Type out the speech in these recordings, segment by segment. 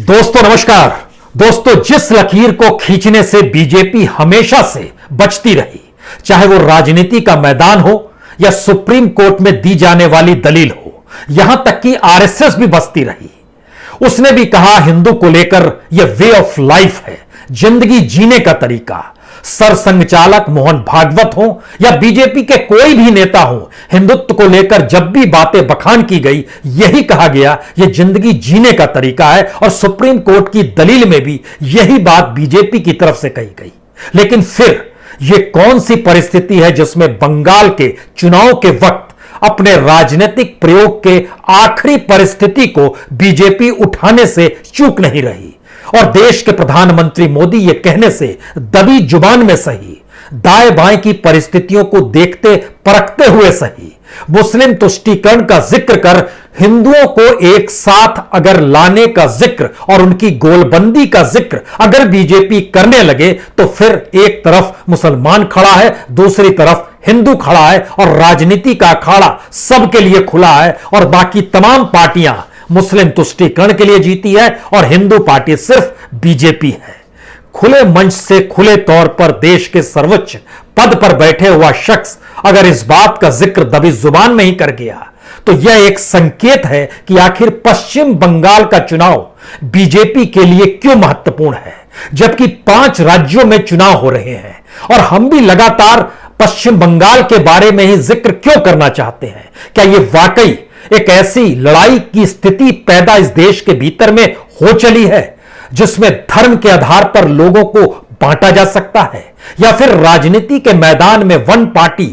दोस्तों नमस्कार। दोस्तों, जिस लकीर को खींचने से बीजेपी हमेशा से बचती रही, चाहे वो राजनीति का मैदान हो या सुप्रीम कोर्ट में दी जाने वाली दलील हो, यहां तक कि आरएसएस भी बचती रही। उसने भी कहा हिंदू को लेकर यह वे ऑफ लाइफ है, जिंदगी जीने का तरीका। सरसंघचालक मोहन भागवत हो या बीजेपी के कोई भी नेता हो, हिंदुत्व को लेकर जब भी बातें बखान की गई, यही कहा गया यह जिंदगी जीने का तरीका है। और सुप्रीम कोर्ट की दलील में भी यही बात बीजेपी की तरफ से कही गई। लेकिन फिर यह कौन सी परिस्थिति है जिसमें बंगाल के चुनाव के वक्त अपने राजनीतिक प्रयोग के आखिरी परिस्थिति को बीजेपी उठाने से चूक नहीं रही। और देश के प्रधानमंत्री मोदी ये कहने से दबी जुबान में सही, दाएं बाएं की परिस्थितियों को देखते परखते हुए सही, मुस्लिम तुष्टीकरण का जिक्र कर हिंदुओं को एक साथ अगर लाने का जिक्र और उनकी गोलबंदी का जिक्र अगर बीजेपी करने लगे, तो फिर एक तरफ मुसलमान खड़ा है, दूसरी तरफ हिंदू खड़ा है और राजनीति का अखाड़ा सबके लिए खुला है। और बाकी तमाम पार्टियां मुस्लिम तुष्टीकरण के लिए जीती है और हिंदू पार्टी सिर्फ बीजेपी है। खुले मंच से खुले तौर पर देश के सर्वोच्च पद पर बैठे हुआ शख्स अगर इस बात का जिक्र दबी जुबान में ही कर गया, तो यह एक संकेत है कि आखिर पश्चिम बंगाल का चुनाव बीजेपी के लिए क्यों महत्वपूर्ण है, जबकि 5 राज्यों में चुनाव हो रहे हैं। और हम भी लगातार पश्चिम बंगाल के बारे में ही जिक्र क्यों करना चाहते हैं? क्या यह वाकई एक ऐसी लड़ाई की स्थिति पैदा इस देश के भीतर में हो चली है जिसमें धर्म के आधार पर लोगों को बांटा जा सकता है, या फिर राजनीति के मैदान में one party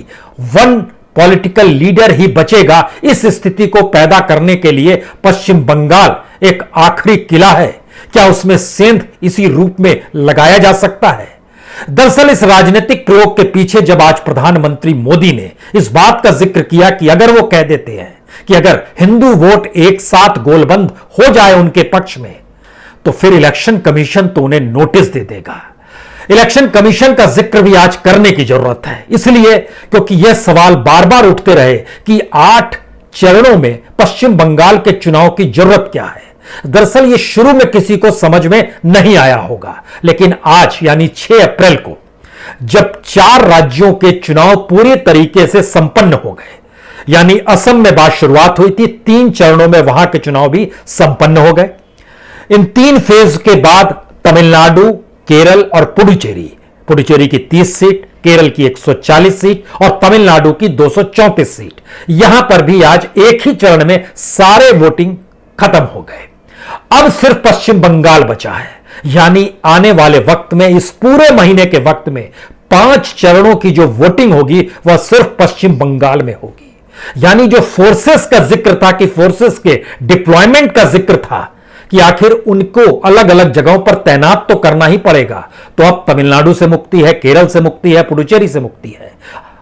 one political leader ही बचेगा? इस स्थिति को पैदा करने के लिए पश्चिम बंगाल एक आखिरी किला है। क्या उसमें सेंध इसी रूप में लगाया जा सकता है? दरअसल इस राजनीतिक प्रयोग के पीछे जब आज प्रधानमंत्री मोदी ने इस बात का जिक्र किया कि अगर वो कह देते हैं कि अगर हिंदू वोट एक साथ गोलबंद हो जाए उनके पक्ष में, तो फिर इलेक्शन कमीशन तो उन्हें नोटिस दे देगा। इलेक्शन कमीशन का जिक्र भी आज करने की जरूरत है, इसलिए क्योंकि यह सवाल बार बार उठते रहे कि 8 चरणों में पश्चिम बंगाल के चुनाव की जरूरत क्या है। दरअसल यह शुरू में किसी को समझ में नहीं आया होगा, लेकिन आज यानी 6 अप्रैल को जब 4 राज्यों के चुनाव पूरी तरीके से संपन्न हो गए, यानी असम में बात शुरुआत हुई थी, 3 चरणों में वहां के चुनाव भी संपन्न हो गए। इन 3 फेज के बाद तमिलनाडु, केरल और पुडुचेरी की 30 सीट, केरल की 140 सीट और तमिलनाडु की 234 सीट, यहां पर भी आज एक ही चरण में सारे वोटिंग खत्म हो गए। अब सिर्फ पश्चिम बंगाल बचा है, यानी आने वाले वक्त में, इस पूरे महीने के वक्त में 5 चरणों की जो वोटिंग होगी वह सिर्फ पश्चिम बंगाल में होगी। यानी जो फोर्सेस का जिक्र था कि फोर्सेस के डिप्लॉयमेंट का जिक्र था कि आखिर उनको अलग अलग जगहों पर तैनात तो करना ही पड़ेगा, तो अब तमिलनाडु से मुक्ति है, केरल से मुक्ति है, पुडुचेरी से मुक्ति है,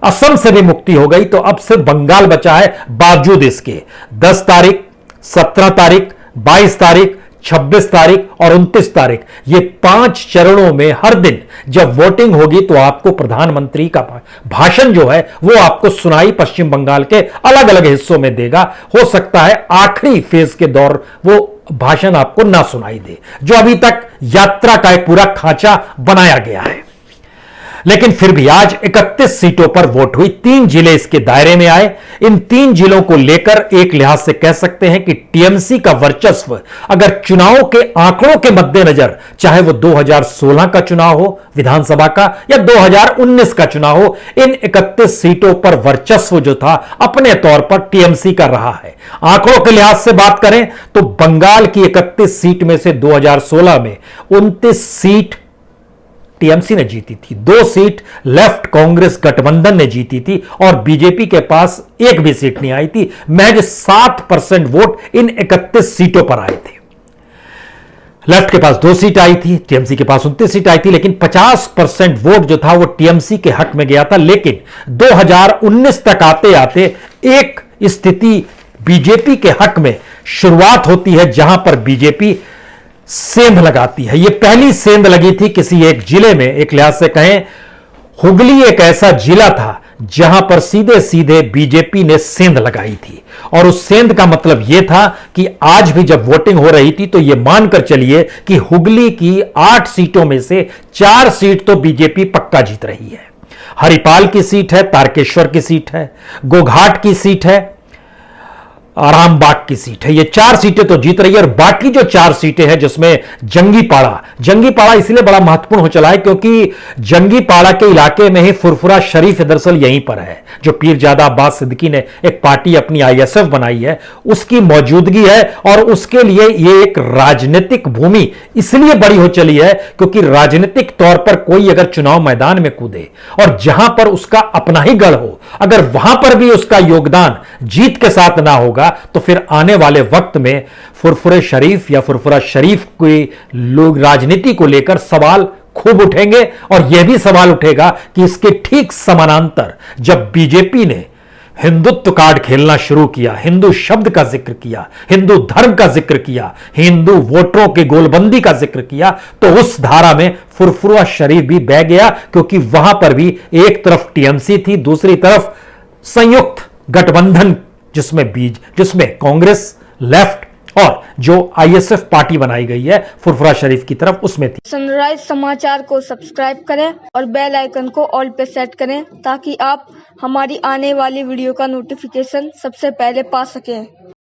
असम से भी मुक्ति हो गई। तो अब सिर्फ बंगाल बचा है। बावजूद इसके 10 तारीख, 17 तारीख, 22 तारीख, 26 तारीख और 29 तारीख, ये 5 चरणों में हर दिन जब वोटिंग होगी तो आपको प्रधानमंत्री का भाषण जो है वो आपको सुनाई पश्चिम बंगाल के अलग अलग हिस्सों में देगा। हो सकता है आखिरी फेज के दौर वो भाषण आपको ना सुनाई दे, जो अभी तक यात्रा का एक पूरा खांचा बनाया गया है। लेकिन फिर भी आज 31 सीटों पर वोट हुई, 3 जिले इसके दायरे में आए। इन 3 जिलों को लेकर एक लिहाज से कह सकते हैं कि टीएमसी का वर्चस्व अगर चुनाव के आंकड़ों के मद्देनजर, चाहे वो 2016 का चुनाव हो विधानसभा का या 2019 का चुनाव हो, इन 31 सीटों पर वर्चस्व जो था अपने तौर पर टीएमसी का रहा है। आंकड़ों के लिहाज से बात करें तो बंगाल की 31 सीट में से 2016 में 29 सीट टीएमसी ने जीती थी, 2 सीट लेफ्ट कांग्रेस गठबंधन ने जीती थी और बीजेपी के पास एक भी सीट नहीं आई थी। महज 7% वोट इन 31 सीटों पर आए थे। लेफ्ट के पास 2 सीट आई थी, टीएमसी के पास 29 सीट आई थी, लेकिन 50% वोट जो था वो टीएमसी के हक में गया था। लेकिन 2019 तक आते आते एक स्थिति बीजेपी के हक में शुरुआत होती है, जहां पर बीजेपी सेंध लगाती है। यह पहली सेंध लगी थी किसी एक जिले में। एक लिहाज से कहें, हुगली एक ऐसा जिला था जहां पर सीधे सीधे बीजेपी ने सेंध लगाई थी। और उस सेंध का मतलब यह था कि आज भी जब वोटिंग हो रही थी तो यह मानकर चलिए कि हुगली की 8 सीटों में से 4 सीट तो बीजेपी पक्का जीत रही है। हरिपाल की सीट है, तारकेश्वर की सीट है, गोघाट की सीट है, रामबाग की सीट है। ये 4 सीटें तो जीत रही है। और बाकी जो 4 सीटें हैं जिसमें जंगीपाड़ा इसलिए बड़ा महत्वपूर्ण हो चला है क्योंकि जंगीपाड़ा के इलाके में ही फुरफुरा शरीफ दरअसल यहीं पर है, जो पीरजादा अब्बास सिद्दीकी ने एक पार्टी अपनी आईएसएफ बनाई है, उसकी मौजूदगी है। और उसके लिए यह एक राजनीतिक भूमि इसलिए बड़ी हो चली है क्योंकि राजनीतिक तौर पर कोई अगर चुनाव मैदान में कूदे और जहां पर उसका अपना ही गढ़ हो, अगर वहां पर भी उसका योगदान जीत के साथ ना होगा तो फिर आने वाले वक्त में फुरफुरे शरीफ या फुरफुरा शरीफ के लोग राजनीति को लेकर सवाल खूब उठेंगे। और यह भी सवाल उठेगा कि इसके ठीक समानांतर जब बीजेपी ने हिंदुत्व कार्ड खेलना शुरू किया, हिंदू शब्द का जिक्र किया, हिंदू धर्म का जिक्र किया, हिंदू वोटरों के गोलबंदी का जिक्र किया, तो उस धारा में फुरफुरा शरीफ भी बह गया क्योंकि वहां पर भी एक तरफ टीएमसी थी, दूसरी तरफ संयुक्त गठबंधन जिसमें कांग्रेस, लेफ्ट और जो आईएसएफ पार्टी बनाई गई है फुरफुरा शरीफ की तरफ, उसमें थी। सनराइज समाचार को सब्सक्राइब करें और बेल आइकन को ऑल पे सेट करें ताकि आप हमारी आने वाली वीडियो का नोटिफिकेशन सबसे पहले पा सकें।